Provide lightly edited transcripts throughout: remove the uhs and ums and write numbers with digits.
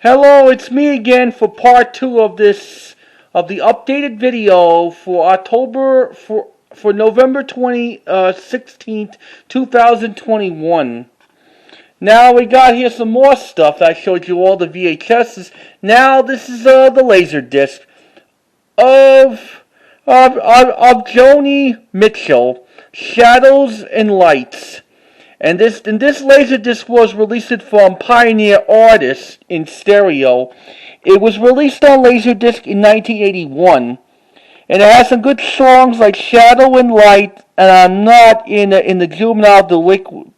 Hello, it's me again for part 2 of the updated video for November 16th, 2021. Now we got here some more stuff. I showed you all the VHSs. Now this is the Laserdisc of Joni Mitchell, Shadows and Lights. And this Laserdisc was released from Pioneer Artists in stereo. It was released on Laserdisc in 1981. And it has some good songs like Shadow and Light, and I'm Not in the Juvenile Deliverance,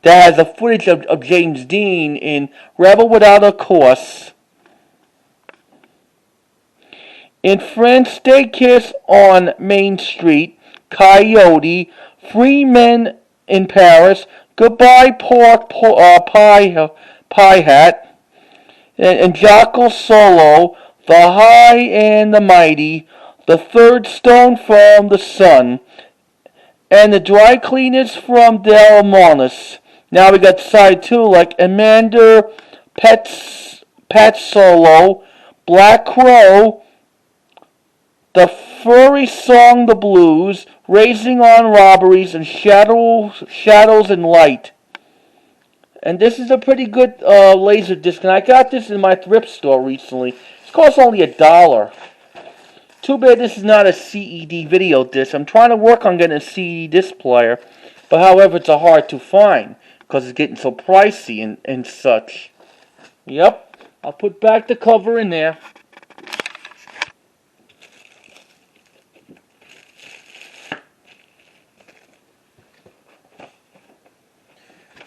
that has the footage of James Dean in Rebel Without a Cause. In French, They Kiss on Main Street, Coyote, Free Men in Paris, Goodbye Pork Pie Hat, and Jocko Solo, The High and the Mighty, The Third Stone from the Sun, and The Dry Cleaners from Del Monis. Now we got side 2 like Amanda, Pat Solo, Black Crow, The Furry Song, The Blues, Raising on Robberies, and Shadows and Light. And this is a pretty good Laserdisc, and I got this in my thrift store recently. It costs only $1. Too bad this is not a CED video disc. I'm trying to work on getting a CED disc player, but however, it's hard to find because it's getting so pricey and such. Yep, I'll put back the cover in there.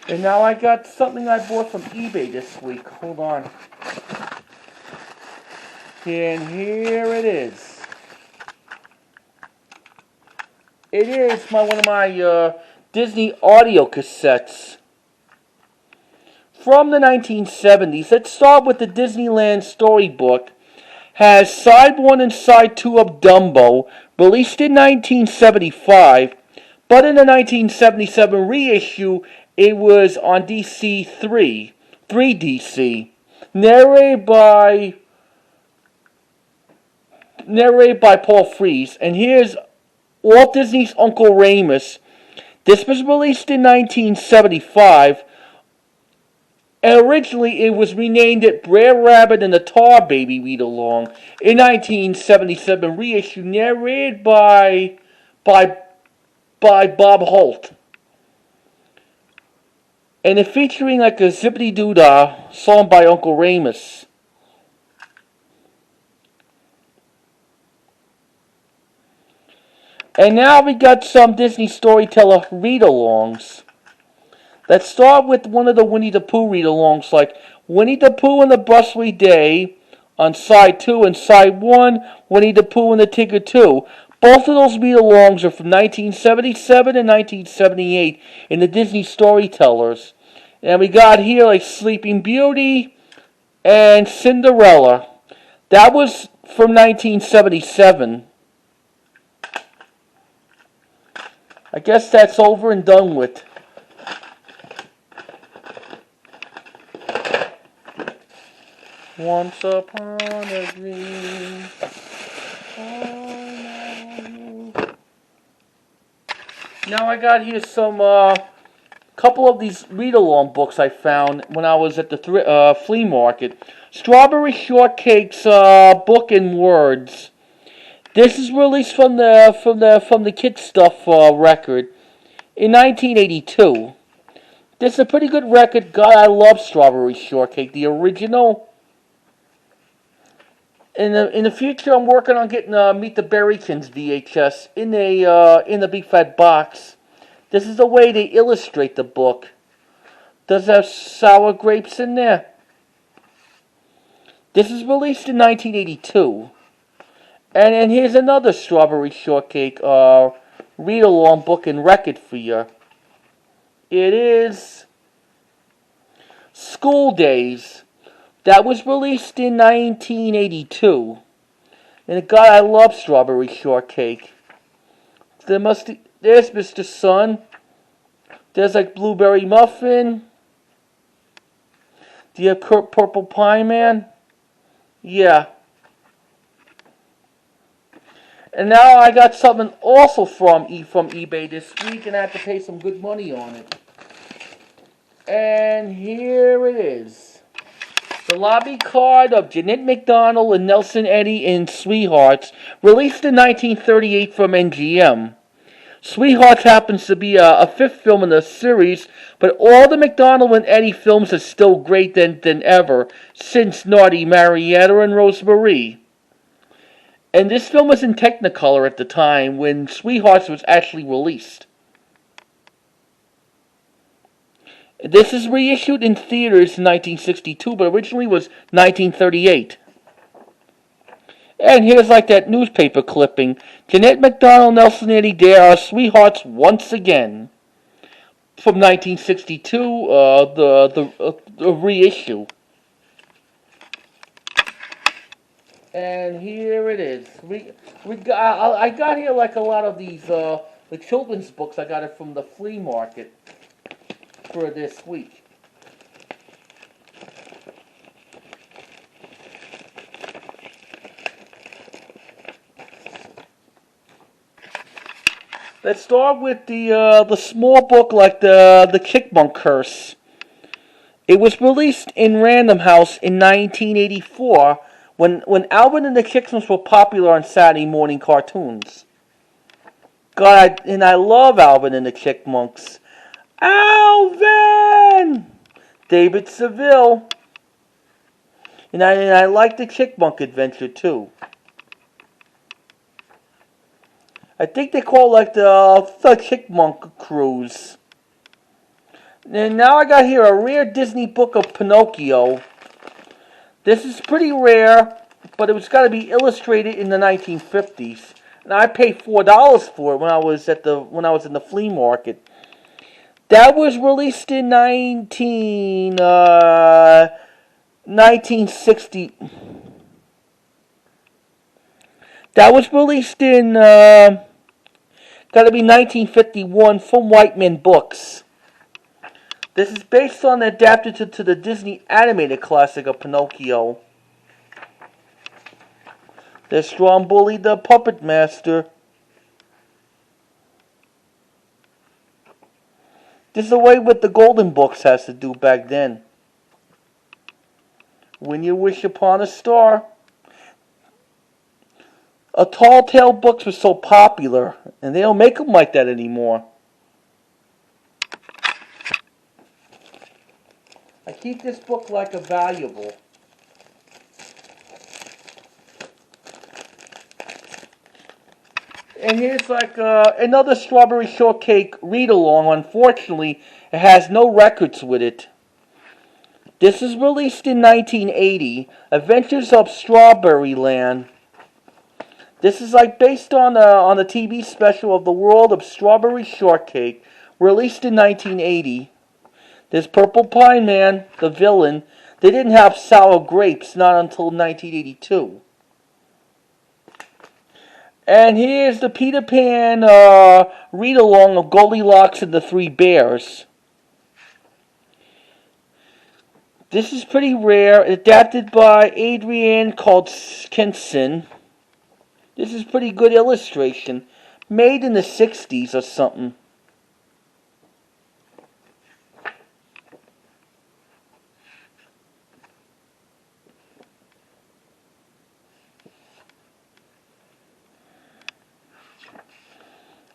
And now I got something I bought from eBay this week. Hold on. And here it is. It is one of my Disney audio cassettes from the 1970s. Let's start with the Disneyland Storybook. Has side 1 and side 2 of Dumbo, released in 1975, but in the 1977 reissue, it was on DC 3DC, narrated by Paul Frees. And here's Walt Disney's Uncle Remus. This was released in 1975, and originally it was renamed it Brer Rabbit and the Tar Baby Read Along in 1977 reissue, narrated by Bob Holt. And it featuring like a zippity-doo-dah song by Uncle Remus. And now we got some Disney Storyteller read-alongs. Let's start with one of the Winnie the Pooh read-alongs, like Winnie the Pooh and the Blustery Day on side 2, and side 1, Winnie the Pooh and the Tigger 2. Both of those read-alongs are from 1977 and 1978 in the Disney Storytellers. And we got here like Sleeping Beauty and Cinderella. That was from 1977. I guess that's over and done with. Once upon a dream. Now I got here some couple of these read-along books I found when I was at the flea market. Strawberry Shortcake's book in words. This is released from the Kid Stuff record in 1982. This is a pretty good record. God, I love Strawberry Shortcake, the original. In the future, I'm working on getting Meet the Berrykins VHS in the big fat box. This is the way they illustrate the book. Does have sour grapes in there. This is released in 1982. And here's another Strawberry Shortcake read-along book and record for you. It is School Days. That was released in 1982. And God, I love Strawberry Shortcake. There's Mr. Sun. There's like Blueberry Muffin. Do you have Purple Pie Man? Yeah. And now I got something also from eBay this week, and I have to pay some good money on it. And here it is. The lobby card of Jeanette, MacDonald, and Nelson Eddy in Sweethearts, released in 1938 from MGM. Sweethearts happens to be a fifth film in the series, but all the MacDonald and Eddy films are still great than ever, since Naughty Marietta and Rosemary. And this film was in Technicolor at the time when Sweethearts was actually released. This is reissued in theaters in 1962, but originally was 1938. And here's like that newspaper clipping. Jeanette, MacDonald, Nelson Eddy, there are Sweethearts once again. From 1962, the reissue. And here it is. I got here like a lot of these the children's books. I got it from the flea market for this week. Let's start with the small book like the Chipmunk Curse. It was released in Random House in 1984 when Alvin and the Chipmunks were popular on Saturday morning cartoons. God, I love Alvin and the Chipmunks. Alvin! David Seville. And I like the Chipmunk Adventure too. I think they call it like the Chipmunk Cruise. And now I got here a rare Disney book of Pinocchio. This is pretty rare, but it was got to be illustrated in the 1950s. And I paid $4 for it when I was in the flea market. That was released in 1960. That was released in got to be 1951 from White Men Books. This is based on adapted to the Disney animated classic of Pinocchio. There's Stromboli the Puppet Master. This is the way what the Golden Books has to do back then. When you wish upon a star. A Tall Tale books were so popular, and they don't make them like that anymore. I keep this book like a valuable. And here's like another Strawberry Shortcake read-along. Unfortunately, it has no records with it. This is released in 1980, Adventures of Strawberry Land. This is like based on the TV special of the World of Strawberry Shortcake, released in 1980. There's Purple Pie Man, the villain. They didn't have sour grapes, not until 1982. And here's the Peter Pan read-along of Goldilocks and the Three Bears. This is pretty rare, adapted by Adrienne Kenson. This is pretty good illustration. Made in the 60s or something.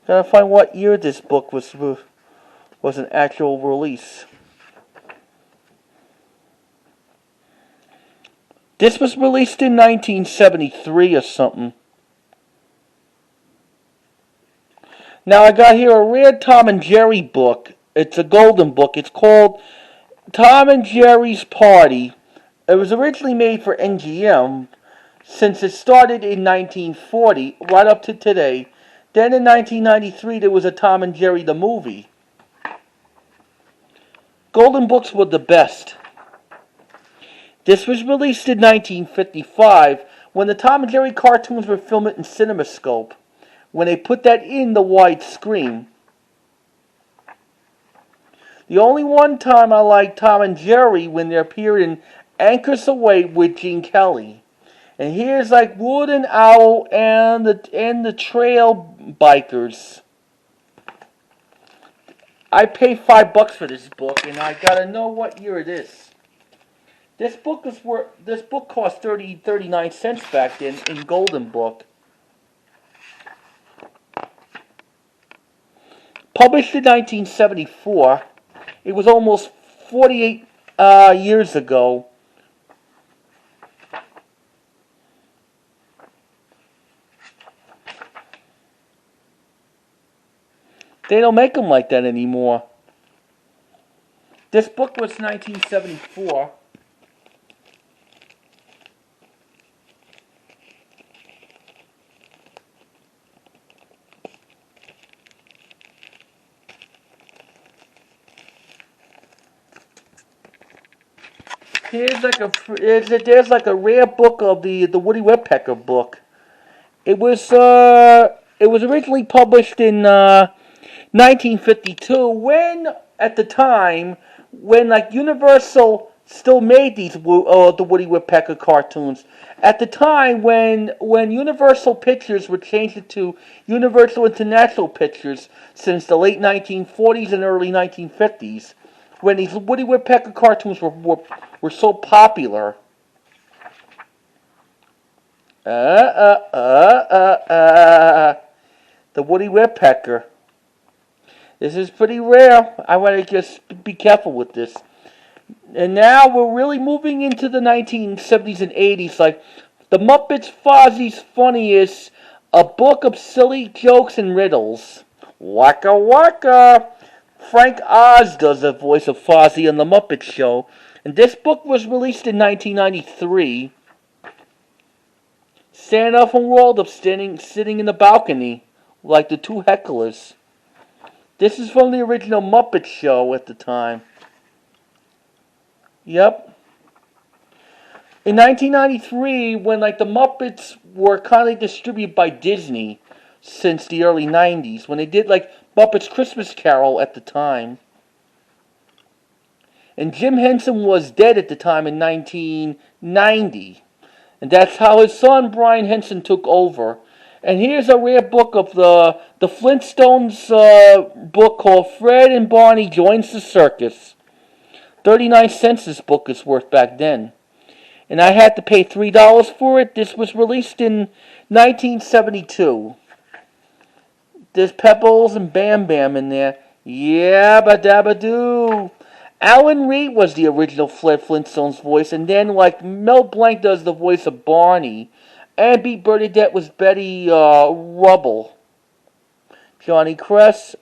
Gotta find what year this book was an actual release. This was released in 1973 or something. Now I got here a rare Tom and Jerry book. It's a golden book. It's called Tom and Jerry's Party. It was originally made for MGM since it started in 1940 right up to today. Then in 1993 there was a Tom and Jerry the movie. Golden books were the best. This was released in 1955 when the Tom and Jerry cartoons were filmed in CinemaScope. When they put that in the widescreen. The only one time I liked Tom and Jerry when they appeared in Anchors Away with Gene Kelly. And here's like Wooden Owl and the Trail Bikers. I paid $5 for this book, and I gotta know what year it is. This book cost 39 cents back then in Golden Book. Published in 1974, it was almost 48 years ago. They don't make them like that anymore. This book was 1974. There's like a rare book of the Woody Woodpecker book. It was originally published in 1952 at the time when like Universal still made the Woody Woodpecker cartoons. At the time when Universal Pictures were changed to Universal International Pictures since the late 1940s and early 1950s, when these Woody Woodpecker cartoons were so popular. The Woody Woodpecker. This is pretty rare. I want to just be careful with this. And now we're really moving into the 1970s and 80s. Like The Muppets Fozzie's Funniest, a book of silly jokes and riddles. Waka waka. Frank Oz does the voice of Fozzie on The Muppet Show. And this book was released in 1993. Santa from Waldorf sitting in the balcony like the two hecklers. This is from the original Muppet Show at the time. Yep. In 1993, when like the Muppets were kind of distributed by Disney since the early 90s, when they did like Muppets Christmas Carol at the time. And Jim Henson was dead at the time in 1990. And that's how his son Brian Henson took over. And here's a rare book of the Flintstones book called Fred and Barney Joins the Circus. 39 cents this book is worth back then. And I had to pay $3 for it. This was released in 1972. There's Pebbles and Bam Bam in there. Yabba dabba doo. Alan Reed was the original Fred Flintstone's voice, and then like Mel Blanc does the voice of Barney, and Beat Bernadette was Betty Rubble. Johnny Cress,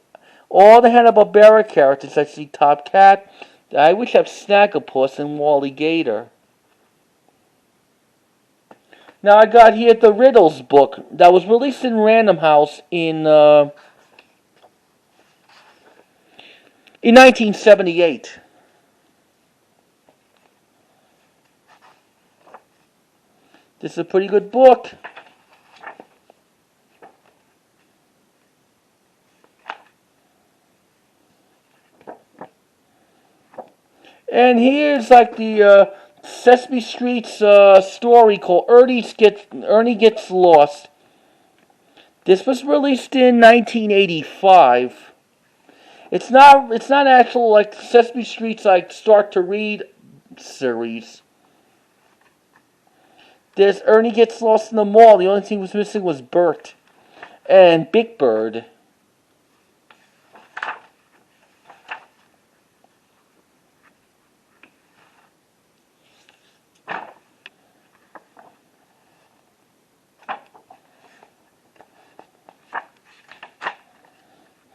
all the Hanna-Barbera characters. I see Top Cat. I wish I have Snagglepuss and Wally Gator. Now I got here the Riddles book that was released in Random House in 1978. This is a pretty good book. And here's like the Sesame Street's story called Ernie Gets Lost. This was released in 1985. It's not actual like Sesame Street's like Start to Read series. There's Ernie Gets Lost in the Mall. The only thing was missing was Bert and Big Bird.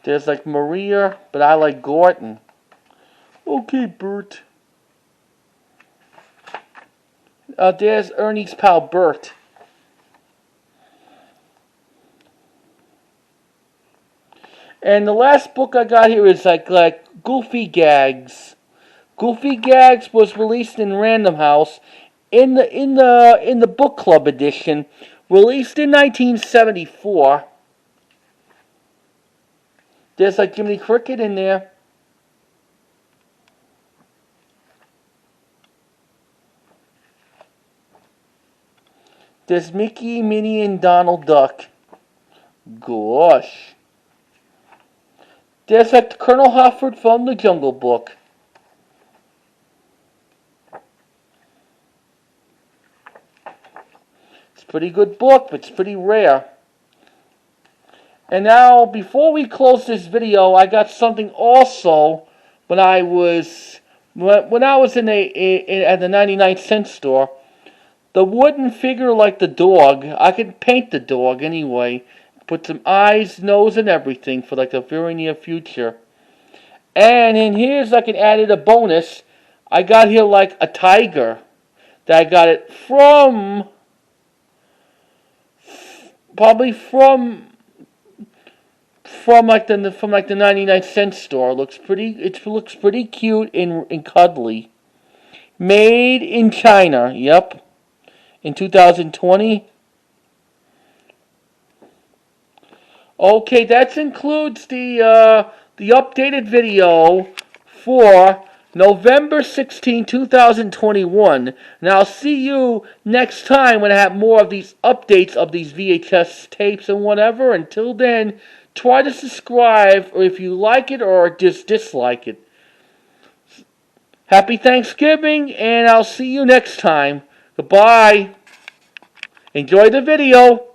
There's like Maria, but I like Gordon. Okay, Bert. There's Ernie's pal Bert. And the last book I got here is like Goofy Gags. Goofy Gags was released in Random House in the book club edition, released in 1974. There's like Jiminy Cricket in there. There's Mickey, Minnie, and Donald Duck. Gosh. There's like Colonel Hofford from the Jungle Book. It's a pretty good book, but it's pretty rare. And now, before we close this video, I got something also when I was in at the 99-cent store. The wooden figure like the dog. I could paint the dog anyway. Put some eyes, nose, and everything for like the very near future. And in here's like an added a bonus. I got here like a tiger. That I got it from probably from like the 99-cent store. It looks pretty cute and cuddly. Made in China. Yep. In 2020. Okay, that includes the updated video for November 16, 2021. And I'll see you next time when I have more of these updates of these VHS tapes and whatever. Until then, try to subscribe or if you like it or just dislike it. Happy Thanksgiving, and I'll see you next time. Goodbye. Enjoy the video.